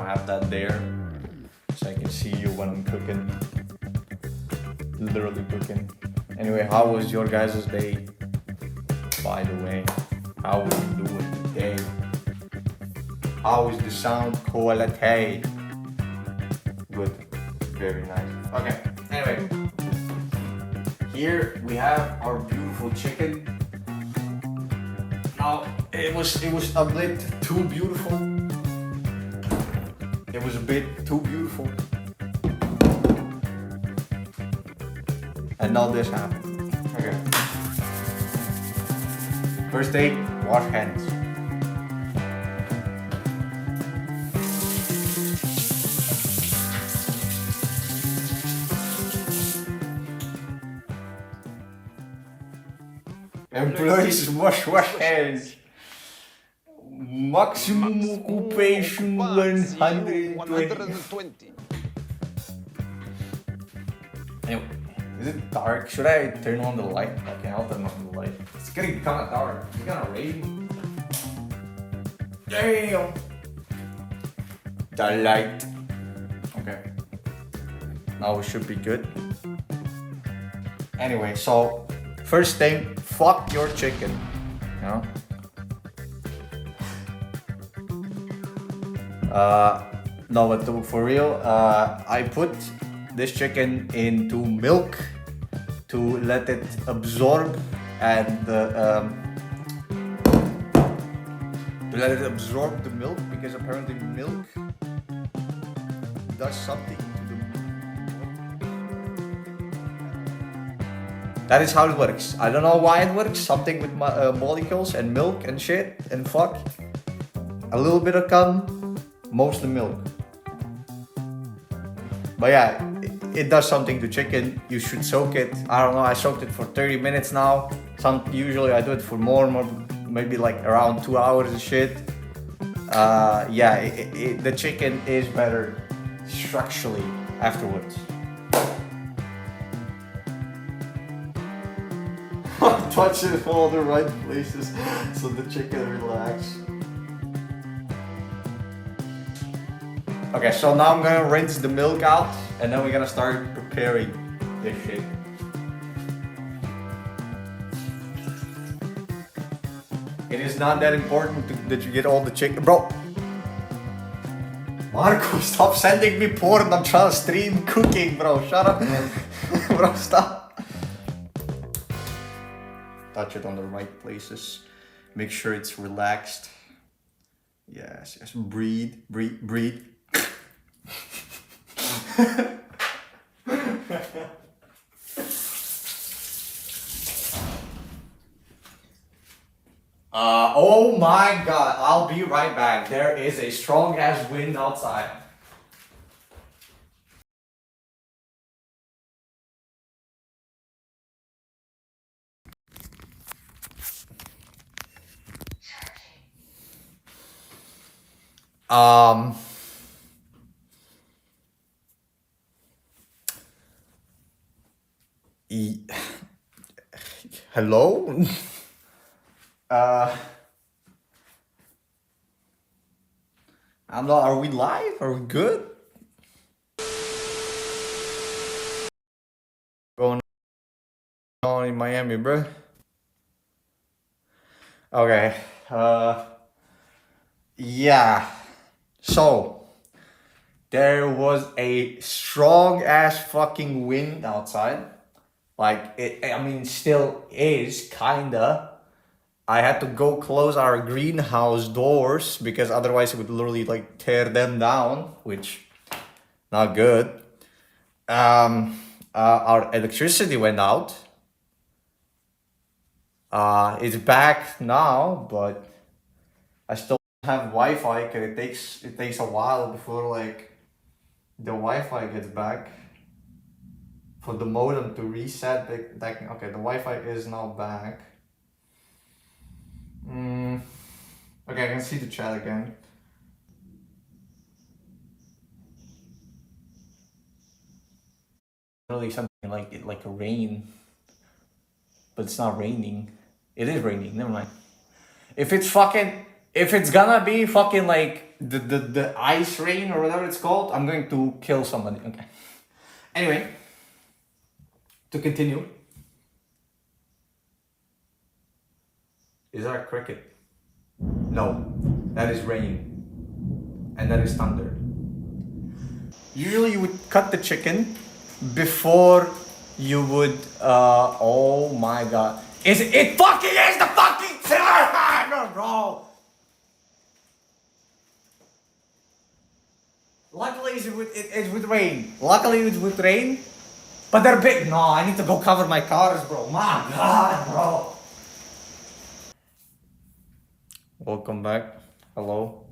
I'll have that there so I can see you when I'm cooking. Literally cooking. Anyway, how was your guys' day? By the way, how are you doing today? How is the sound quality? Good. Very nice. Okay, anyway. Here we have our beautiful chicken. Now, it was a bit too beautiful. It was a bit too beautiful. And now this happened. Okay. First thing, wash hands. Employees wash hands. Maximum occupation 120. Anyway, is it dark? Should I turn on the light? Okay, I'll turn on the light. It's getting kind of dark. It's kind of rainy. Damn. The light. Okay. Now we should be good. Anyway, so first thing, fuck your chicken. You know? No, but for real, I put this chicken into milk to let it absorb and to let it absorb the milk, because apparently milk does something to the milk. That is how it works. I don't know why it works. Something with molecules and milk and shit and fuck. A little bit of cum, mostly milk. But yeah, it does something to chicken. You should soak it. I don't know, I soaked it for 30 minutes now. Usually I do it for more, maybe like around 2 hours and shit. Yeah, the chicken is better structurally afterwards. Touch it in all the right places so the chicken relax. Okay, so now I'm gonna rinse the milk out and then we're gonna start preparing this shit. It is not that important that you get all the chicken. Bro! Marco, stop sending me porn. I'm trying to stream cooking, bro. Shut up. Bro, stop. Touch it on the right places. Make sure it's relaxed. Yes, yes. Breathe, breathe, breathe. Oh my god, I'll be right back. There is a strong ass wind outside. Hello? I'm not, are we live? Are we good? Going on in Miami, bro. Okay. Yeah. So, there was a strong ass fucking wind outside. Like, I mean, still is, kinda. I had to go close our greenhouse doors because otherwise it would literally like tear them down, which not good. Our electricity went out. It's back now, but I still don't have Wi-Fi because it takes a while before like the Wi-Fi gets back. For the modem to reset, okay, the Wi-Fi is now back. Okay, I can see the chat again. Really something like a rain, but it's not raining. It is raining. Never mind. If it's fucking If it's gonna be fucking like the ice rain or whatever it's called, I'm going to kill somebody. Okay. Anyway, to continue. Is that a cricket? No, that is rain. And that is thunder. Usually you would cut the chicken before you would, oh my god. It fucking is the fucking no, bro. Luckily it's with rain. Luckily it's with rain. But they're big. No, I need to go cover my cars, bro. My god, bro. Welcome back. Hello.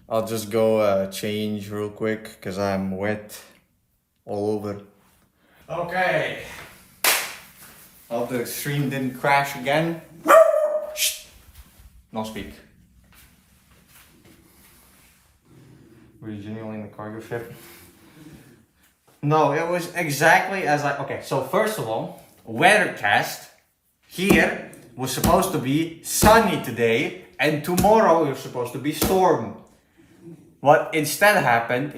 I'll just go change real quick because I'm wet all over. Okay. Hope the stream didn't crash again. Shh. No speak. Were you genuinely in the cargo ship? No, it was exactly as I... Okay, so first of all, weathercast here was supposed to be sunny today, and tomorrow it was supposed to be storm. What instead happened,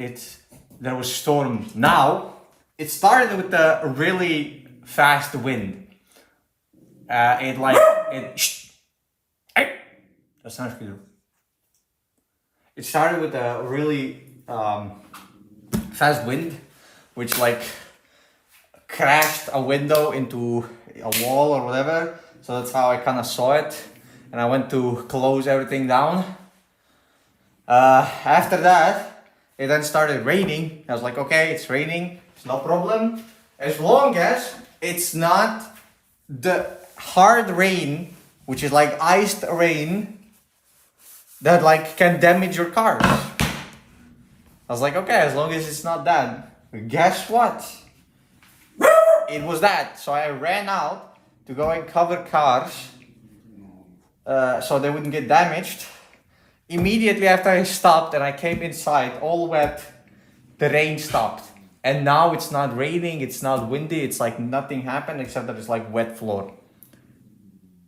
there was storm. Now, it started with a really fast wind. That's not good. It started with a really fast wind, which like crashed a window into a wall or whatever. So that's how I kind of saw it. And I went to close everything down. After that, it then started raining. I was like, okay, it's raining. It's no problem. As long as it's not the hard rain, which is like iced rain, that like can damage your cars. I was like, okay, as long as it's not that. Guess what? It was that. So I ran out to go and cover cars so they wouldn't get damaged. Immediately after I stopped and I came inside all wet, the rain stopped. And now it's not raining, it's not windy, it's like nothing happened except that it's like wet floor.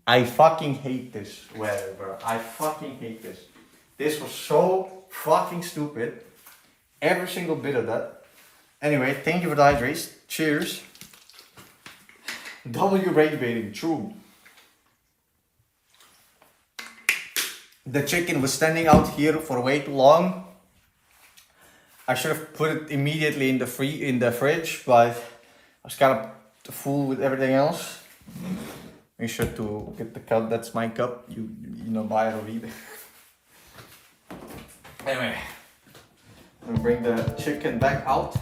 I fucking hate this weather, bro. I fucking hate this. This was so fucking stupid. Every single bit of that. Anyway, thank you for the hydrates. Cheers. W rage baiting, true. The chicken was standing out here for way too long. I should have put it immediately in the fridge, but I was kind of full with everything else. Make sure to get the cup. That's my cup. You know, buy it or eat it. Anyway, I'm gonna bring the chicken back out.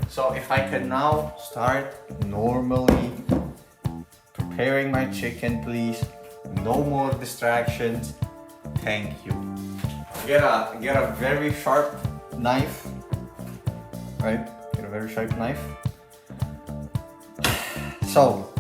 So if I can now start normally preparing my chicken, please. No more distractions. Thank you. Get a very sharp knife. Right? Get a very sharp knife. So,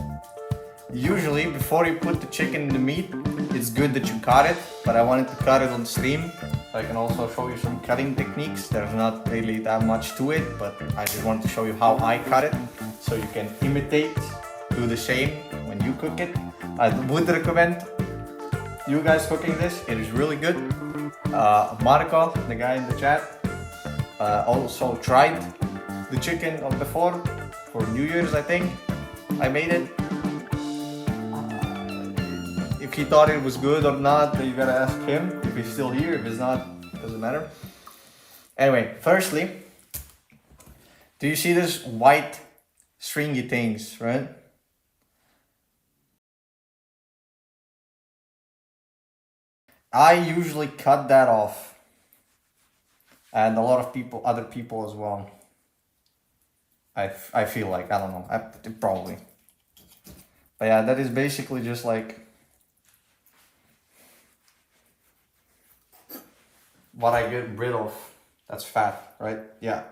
usually before you put the chicken in the meat, it's good that you cut it, but I wanted to cut it on stream. So I can also show you some cutting techniques. There's not really that much to it, but I just wanted to show you how I cut it, so you can imitate, do the same when you cook it. I would recommend you guys cooking this. It is really good. Marco, the guy in the chat, also tried the chicken before for New Year's, I think. I made it. If he thought it was good or not, you gotta ask him. If he's still here, if it's not, it doesn't matter. Anyway, firstly, do you see this white stringy things, right? I usually cut that off, and a lot of people, other people as well. I feel like, I don't know, probably. But yeah, that is basically just like what I get rid of. That's fat, right? Yeah.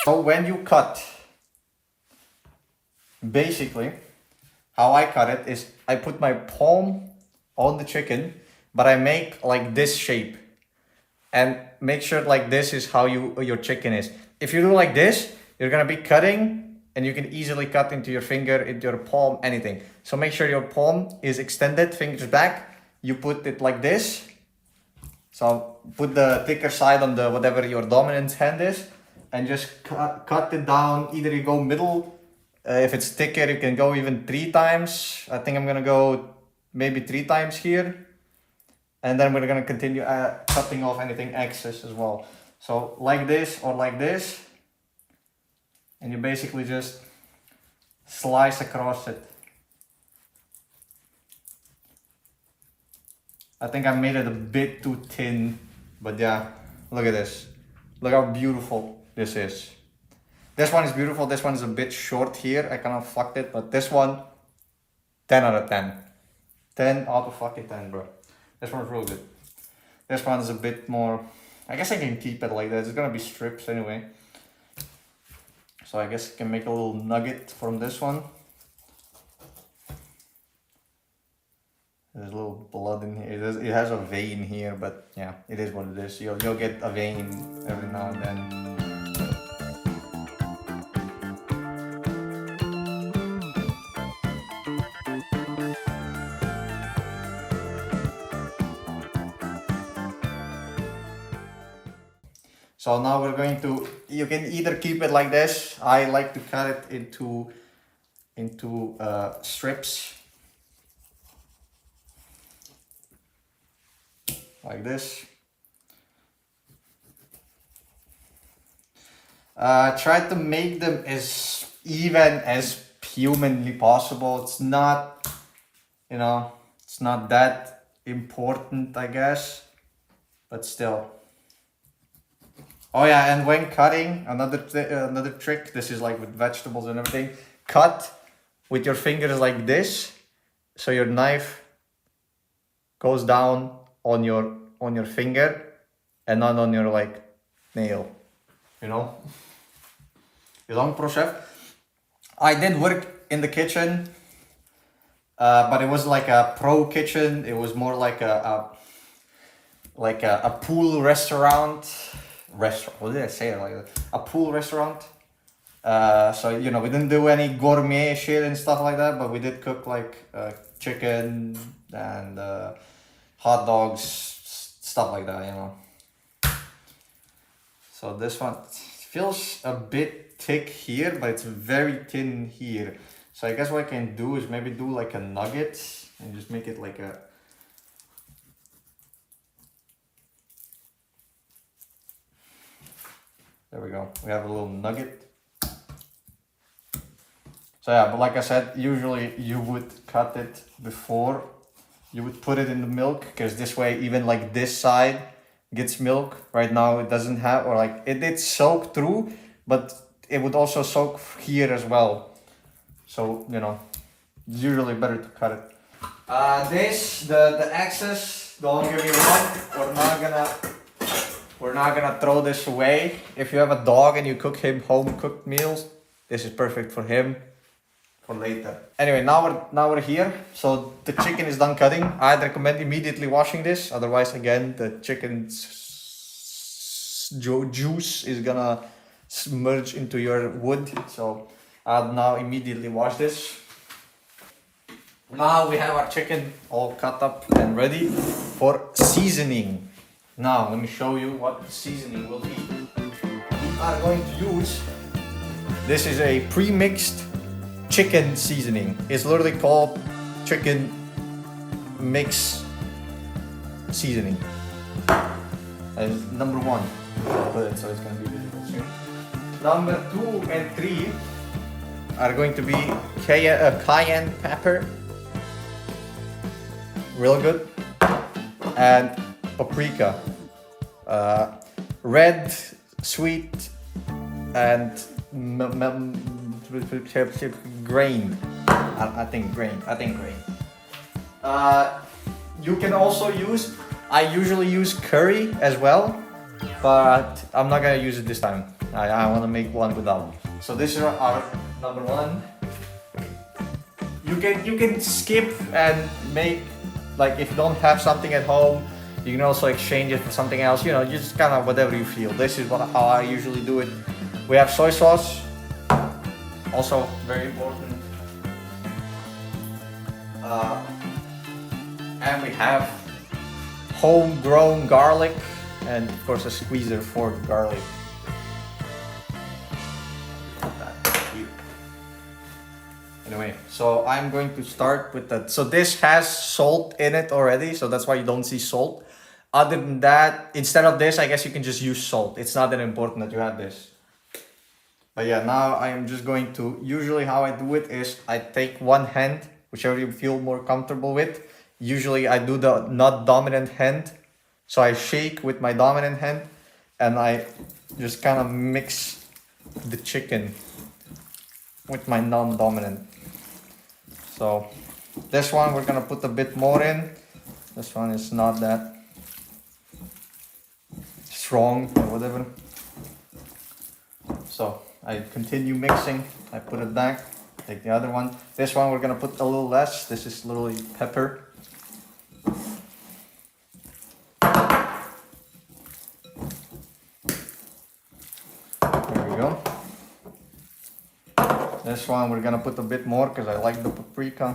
So when you cut, basically, how I cut it is I put my palm on the chicken, but I make like this shape. And make sure like this is how your chicken is. If you do like this, You're gonna be cutting, and you can easily cut into your finger, into your palm, anything. So make sure your palm is extended, fingers back. You put it like this. So put the thicker side on the whatever your dominant hand is, and just cut it down. Either you go middle, if it's thicker, you can go even 3 times. I think I'm gonna go maybe 3 times here. And then we're gonna continue cutting off anything excess as well. So like this or like this. And you basically just slice across it. I think I made it a bit too thin, but yeah, look at this. Look how beautiful this is. This one is beautiful, this one is a bit short here. I kind of fucked it, but this one, 10 out of 10. 10 out of fucking 10, bro. This one's real good. This one is a bit more, I guess I can keep it like this. It's gonna be strips anyway. So I guess I can make a little nugget from this one. There's a little blood in here. It has a vein here, but yeah, it is what it is. You'll get a vein every now and then. So now we're going to, you can either keep it like this. I like to cut it into strips. Like this. Try to make them as even as humanly possible. It's not, you know, it's not that important, I guess, but still. Oh yeah, and when cutting, another trick, this is like with vegetables and everything, cut with your fingers like this, so your knife goes down on your finger and not on your like nail, you know. Long process. I did work in the kitchen, but it was like a pro kitchen. It was more like a pool restaurant. What did I say it like that? A pool restaurant. So you know, we didn't do any gourmet shit and stuff like that, but we did cook like chicken and hot dogs, stuff like that, you know. So this one feels a bit thick here, but it's very thin here. So I guess what I can do is maybe do like a nugget and just make it like a, there we go. We have a little nugget. So yeah, but like I said, usually you would cut it before you would put it in the milk, because this way even like this side gets milk. Right now it doesn't have, or like it did soak through, but it would also soak here as well. So, you know, it's usually better to cut it. The excess, don't get me wrong, we're not gonna throw this away. If you have a dog and you cook him home cooked meals, this is perfect for him for later. Anyway, now we're here. So the chicken is done cutting. I'd recommend immediately washing this. Otherwise, again, the chicken's juice is gonna merge into your wood. So I'll now immediately wash this. Now we have our chicken all cut up and ready for seasoning. Now let me show you what the seasoning will be. We are going to use, this is a pre-mixed chicken seasoning. It's literally called chicken mix seasoning. That is number 1. I'll put it so it's gonna be visible soon. Number 2 and 3 are going to be cayenne pepper, real good, and paprika, red, sweet, and grain. I think grain. You can also use, I usually use curry as well, but I'm not gonna use it this time. I want to make one without. So this is our number 1. You can skip and make, like if you don't have something at home, you can also exchange it for something else. You know, just kind of whatever you feel. This is how I usually do it. We have soy sauce, Also very important. And we have homegrown garlic, and of course a squeezer for the garlic. Anyway, so I'm going to start with that. So this has salt in it already, so that's why you don't see salt. Other than that, instead of this, I guess you can just use salt. It's not that important that you have this. But yeah, now I am just going to, usually how I do it is I take one hand, whichever you feel more comfortable with. Usually I do the not dominant hand. So I shake with my dominant hand and I just kind of mix the chicken with my non-dominant. So this one we're gonna put a bit more in. This one is not that strong or whatever. So I continue mixing, I put it back, take the other one. This one we're gonna put a little less. This is literally pepper. There we go. This one we're gonna put a bit more because I like the paprika.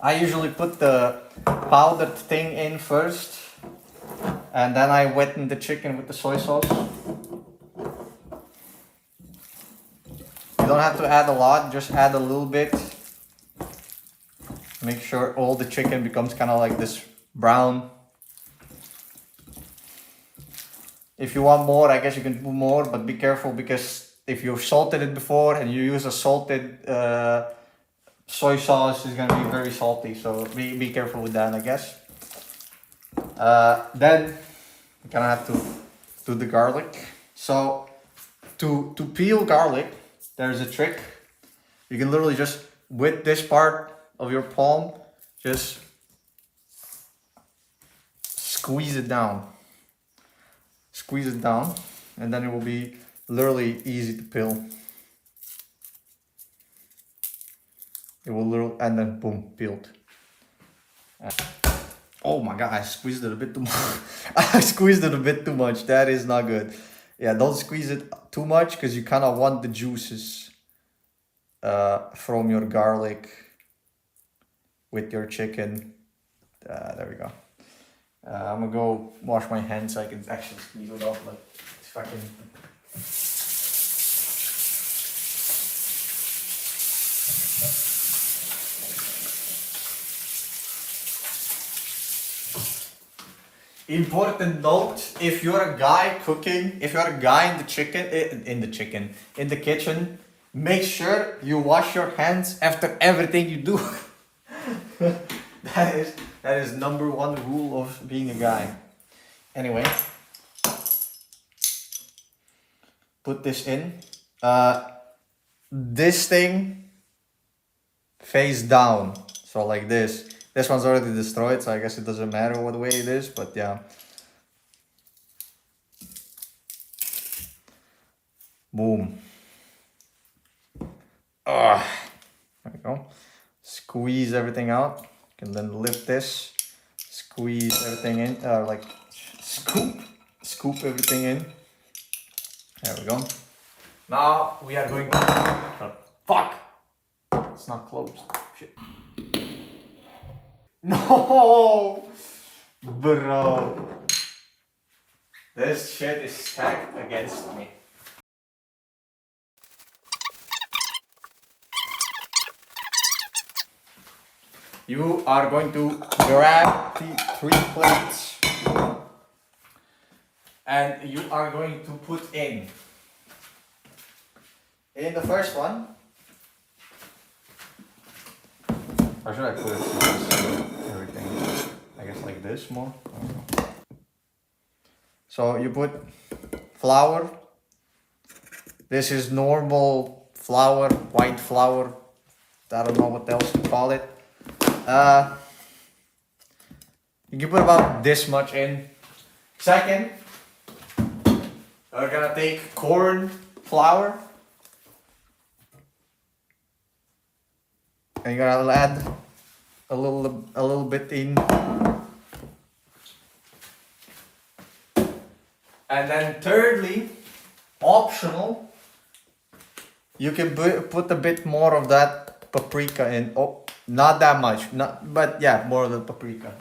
I usually put the powdered thing in first and then I weten the chicken with the soy sauce. You don't have to add a lot, just add a little bit. Make sure all the chicken becomes kind of like this brown. If you want more, I guess you can put more, but be careful because if you've salted it before and you use a salted soy sauce, it's gonna be very salty. So be careful with that, I guess. Then you're gonna have to do the garlic. So to peel garlic, there's a trick. You can literally just, with this part of your palm, just squeeze it down. Squeeze it down, and then it will be literally easy to peel. It will literally, and then boom, peeled. Oh my god, I squeezed it a bit too much. I squeezed it a bit too much. That is not good. Yeah, don't squeeze it too much because you kind of want the juices from your garlic with your chicken. There we go. I'm gonna go wash my hands so I can actually squeeze it off. Like it's fucking. Important note: if you're a guy cooking, if you're a guy in the kitchen, make sure you wash your hands after everything you do. That is number one rule of being a guy. Anyway, put this in. This thing face down, so like this. This one's already destroyed, so I guess it doesn't matter what way it is, but yeah. Boom. There we go. Squeeze everything out. You can then lift this, squeeze everything in, like scoop everything in. There we go. Now we are going to, fuck! It's not closed, shit. No! Bro. This shit is stacked against me. You are going to grab the 3 plates and you are going to put in the first one. Or should I put it so everything? I guess like this more. So you put flour. This is normal flour, white flour. I don't know what else to call it. You can put about this much in. Second, we're gonna take corn flour. And you're gonna add a little bit in. And then thirdly, optional, you can put a bit more of that paprika in. Oh, not that much, but yeah, more of the paprika.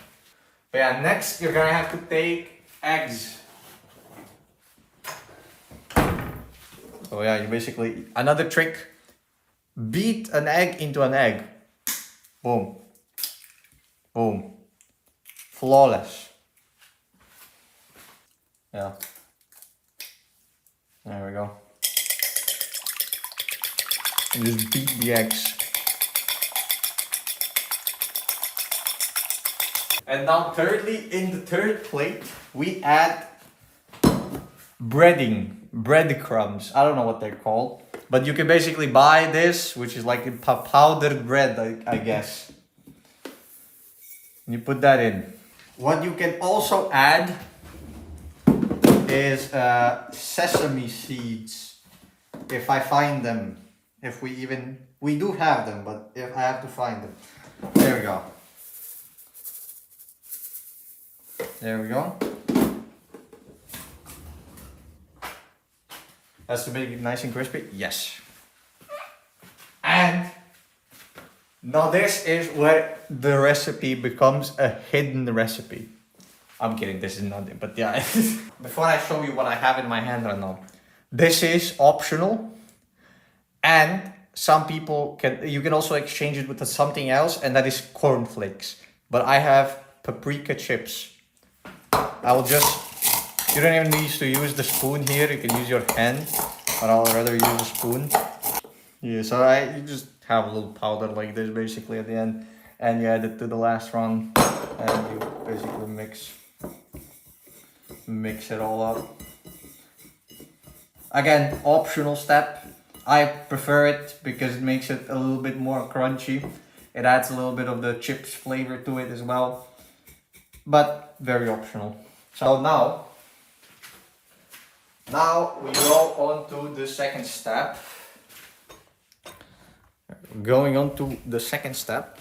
But yeah, next you're gonna have to take eggs. So yeah, you basically, another trick, beat an egg into an egg. Boom. Boom. Flawless. Yeah. There we go. And just beat the eggs. And now thirdly, in the third plate, we add breadcrumbs. I don't know what they're called, but you can basically buy this, which is like a powdered bread, I guess. And you put that in. What you can also add is sesame seeds, if I find them. If we do have them, but if I have to find them. There we go. There we go. That's to make it nice and crispy. Yes. And now this is where the recipe becomes a hidden recipe. I'm kidding, this is not it, but yeah. Before I show you what I have in my hand right now, this is optional. And some people you can also exchange it with something else, and that is cornflakes. But I have paprika chips. I will just, you don't even need to use the spoon here, you can use your hand, but I'll rather use a spoon. Yeah, so you just have a little powder like this basically at the end, and you add it to the last run, and you basically mix it all up. Again, optional step. I prefer it because it makes it a little bit more crunchy. It adds a little bit of the chips flavor to it as well, but very optional. So now we go on to the second step. Going on to the second step,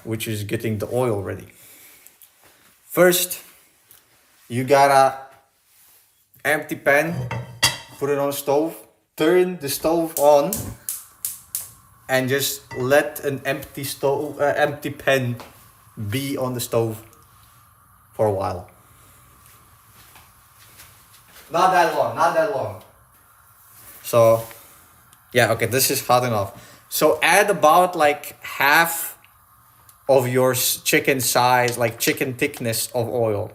which is getting the oil ready. First, you gotta empty pan, put it on the stove, turn the stove on, and just let an empty pan be on the stove for a while. Not that long. So, yeah, okay, this is hot enough. So add about like half of your chicken size, like chicken thickness of oil.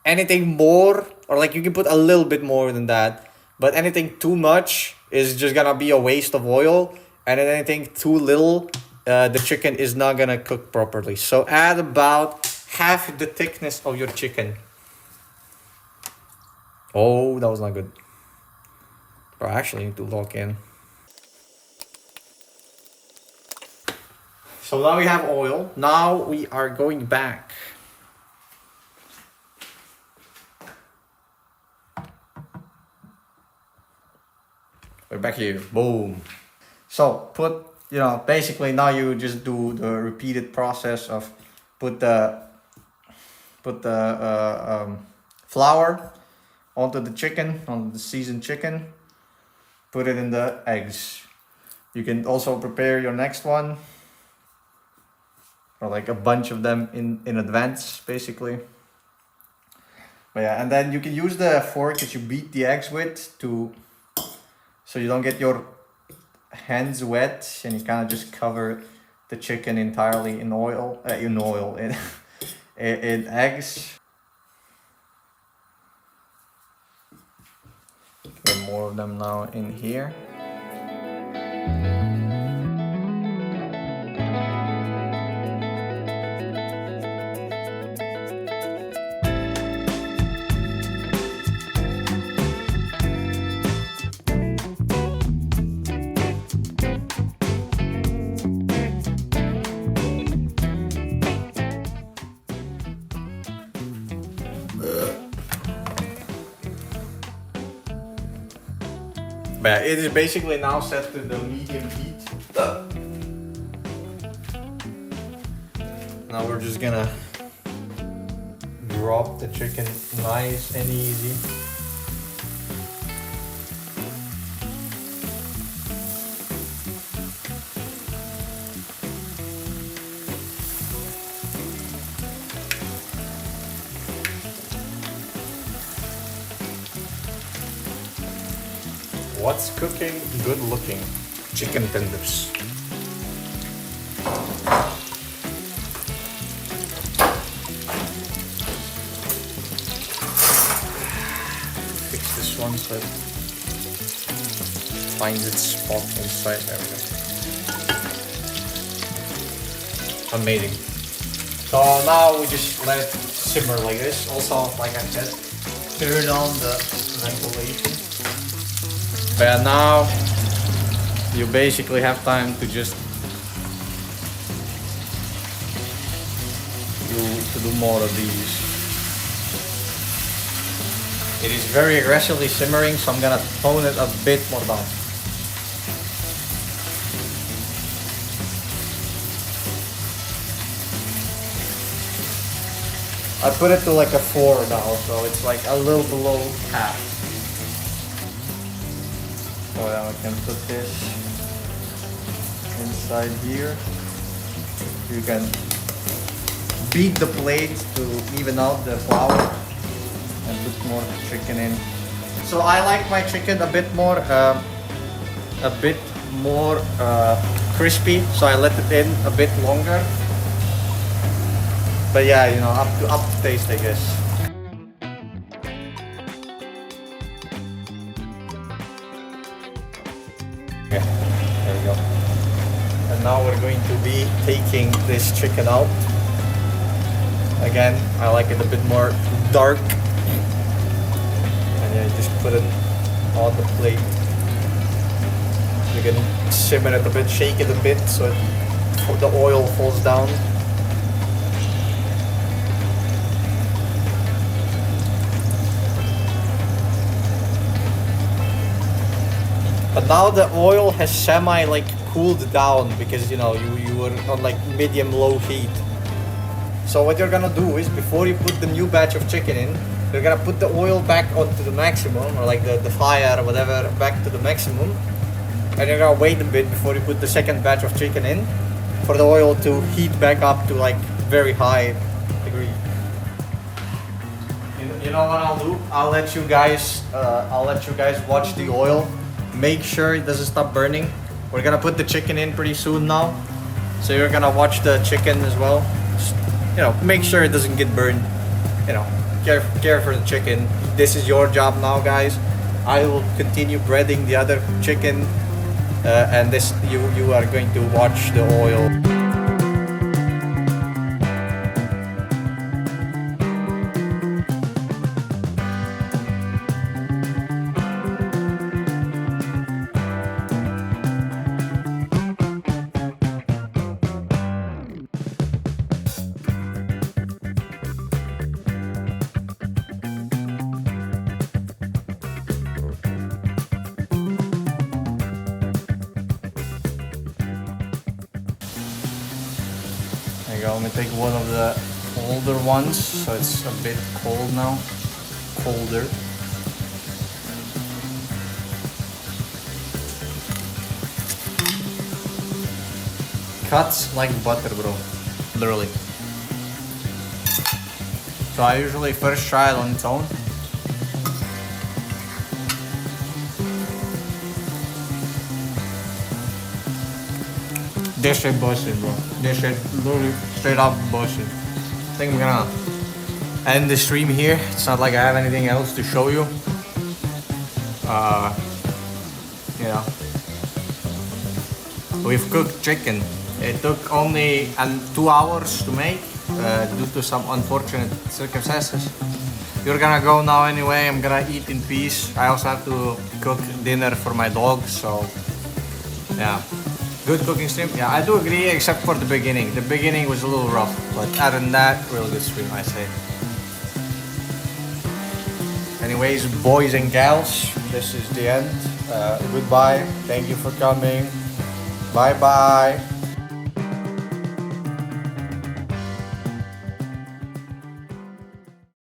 Anything more, or like you can put a little bit more than that, but anything too much is just gonna be a waste of oil, and then anything too little, the chicken is not gonna cook properly. So add about half the thickness of your chicken. Oh, that was not good. Bro, I actually need to lock in. So now we have oil. Now we are going back. We're back here. Boom. So put, basically now you just do the repeated process of put the flour onto the chicken, on the seasoned chicken. Put it in the eggs. You can also prepare your next one, or like a bunch of them in advance, basically. But yeah, and then you can use the fork that you beat the eggs with so you don't get your hands wet, and you kind of just cover the chicken entirely in in eggs. Get more of them now in here. But it is basically now set to the medium heat. Now we're just gonna drop the chicken nice and easy. What's cooking? Good looking. Chicken tenders. Fix this one so it finds its spot inside. There we go. Amazing. So now we just let it simmer like this. Also, like I said, turn on the ventilation. But yeah, now you basically have time to just do more of these. It is very aggressively simmering, so I'm gonna tone it a bit more down. I put it to like a 4 now, so it's like a little below half. So now I can put this inside here. You can beat the plate to even out the flour and put more chicken in. So I like my chicken a bit more crispy, so I let it in a bit longer. But yeah, you know, up to taste, I guess. Okay, there we go. And now we're going to be taking this chicken out. Again, I like it a bit more dark. And yeah, just put it on the plate. You can simmer it a bit, shake it a bit so the oil falls down. But now the oil has semi like cooled down because you know you were on like medium low heat. So what you're gonna do is before you put the new batch of chicken in, you're gonna put the oil back onto the maximum, or like the fire or whatever back to the maximum, and you're gonna wait a bit before you put the second batch of chicken in for the oil to heat back up to like very high degree. You know what I'll do? I'll let you guys watch the oil. Make sure it doesn't stop burning. We're gonna put the chicken in pretty soon now, so you're gonna watch the chicken as well. Just, you know, make sure it doesn't get burned. You know, care for the chicken. This is your job now, guys. I will continue breading the other chicken, and this you are going to watch the oil. There you go, I'm gonna take one of the older ones, so it's a bit cold now. Colder. Cuts like butter, bro. Literally. So I usually first try it on its own. This shit busted, bro. This shit literally straight up busted. I think I'm gonna end the stream here. It's not like I have anything else to show you. You know, we've cooked chicken. It took only 2 hours to make due to some unfortunate circumstances. You're gonna go now anyway. I'm gonna eat in peace. I also have to cook dinner for my dog, so yeah. Good cooking stream. Yeah, I do agree, except for the beginning. The beginning was a little rough, but other than that, real good stream, I say. Anyways, boys and gals, this is the end. Goodbye. Thank you for coming. Bye bye.